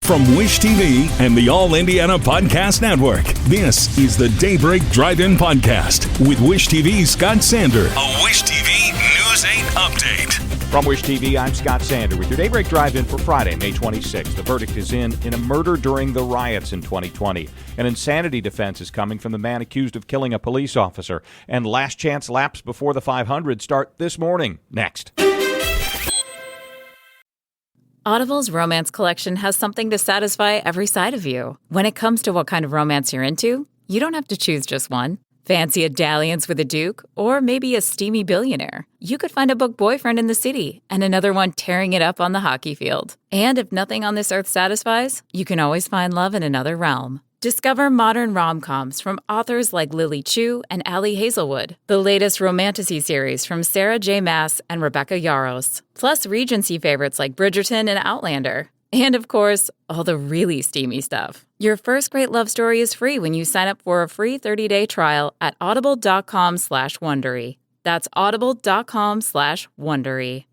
From Wish TV and the All Indiana Podcast Network, this is the Daybreak Drive-In Podcast with Wish TV's Scott Sander. A Wish TV News 8 update. From Wish TV, I'm Scott Sander with your Daybreak Drive-In for Friday, May 26th. The verdict is in a murder during the riots in 2020. An insanity defense is coming from the man accused of killing a police officer. And last chance laps before the 500 start this morning. Next. Audible's romance collection has something to satisfy every side of you. When it comes to what kind of romance you're into, you don't have to choose just one. Fancy a dalliance with a duke, or maybe a steamy billionaire. You could find a book boyfriend in the city and another one tearing it up on the hockey field. And if nothing on this earth satisfies, you can always find love in another realm. Discover modern rom-coms from authors like Lily Chu and Ali Hazelwood, the latest romantasy series from Sarah J. Maas and Rebecca Yarros, plus Regency favorites like Bridgerton and Outlander. And of course, all the really steamy stuff. Your first great love story is free when you sign up for a free 30-day trial at audible.com/Wondery. That's audible.com/Wondery.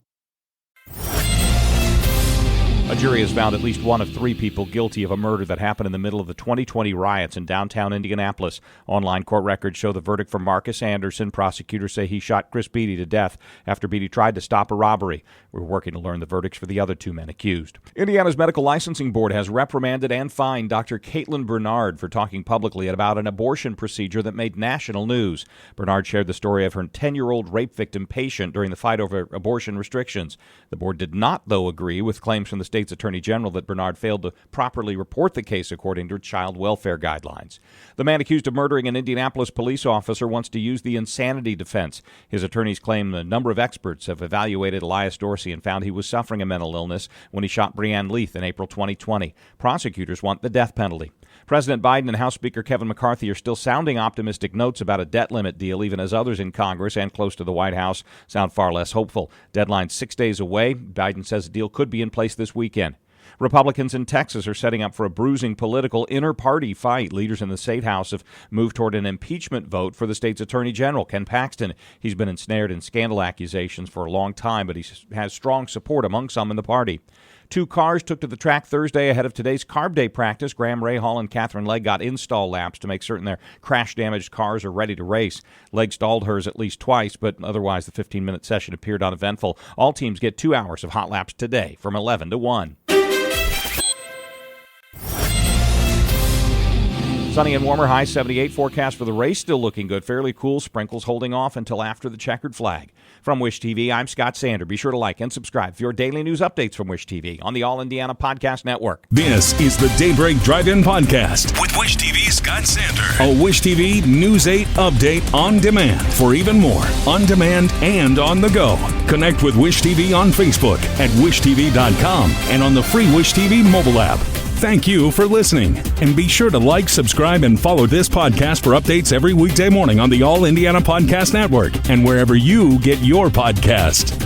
A jury has found at least one of three people guilty of a murder that happened in the middle of the 2020 riots in downtown Indianapolis. Online court records show the verdict for Marcus Anderson. Prosecutors say he shot Chris Beatty to death after Beatty tried to stop a robbery. We're working to learn the verdicts for the other two men accused. Indiana's Medical Licensing Board has reprimanded and fined Dr. Caitlin Bernard for talking publicly about an abortion procedure that made national news. Bernard shared the story of her 10-year-old rape victim patient during the fight over abortion restrictions. The board did not, though, agree with claims from the state's attorney general that Bernard failed to properly report the case according to child welfare guidelines. The man accused of murdering an Indianapolis police officer wants to use the insanity defense. His attorneys claim a number of experts have evaluated Elias Dorsey and found he was suffering a mental illness when he shot Breanne Leath in April 2020. Prosecutors want the death penalty. President Biden and House Speaker Kevin McCarthy are still sounding optimistic notes about a debt limit deal, even as others in Congress and close to the White House sound far less hopeful. Deadline 6 days away. Biden says a deal could be in place this weekend. Republicans in Texas are setting up for a bruising political inter-party fight. Leaders in the state house have moved toward an impeachment vote for the state's attorney general, Ken Paxton. He's been ensnared in scandal accusations for a long time, but he has strong support among some in the party. Two cars took to the track Thursday ahead of today's Carb Day practice. Graham Rahal and Catherine Legg got install laps to make certain their crash-damaged cars are ready to race. Legg stalled hers at least twice, but otherwise the 15-minute session appeared uneventful. All teams get 2 hours of hot laps today from 11 to 1. Sunny and warmer, high 78. Forecast for the race still looking good. Fairly cool. Sprinkles holding off until after the checkered flag. From Wish TV, I'm Scott Sander. Be sure to like and subscribe for your daily news updates from Wish TV on the All Indiana Podcast Network. This is the Daybreak Drive-In Podcast with Wish TV's Scott Sander. A Wish TV News 8 update on demand. For even more, on demand and on the go. Connect with Wish TV on Facebook at wishtv.com and on the free Wish TV mobile app. Thank you for listening, and be sure to like, subscribe, and follow this podcast for updates every weekday morning on the All Indiana Podcast Network and wherever you get your podcast.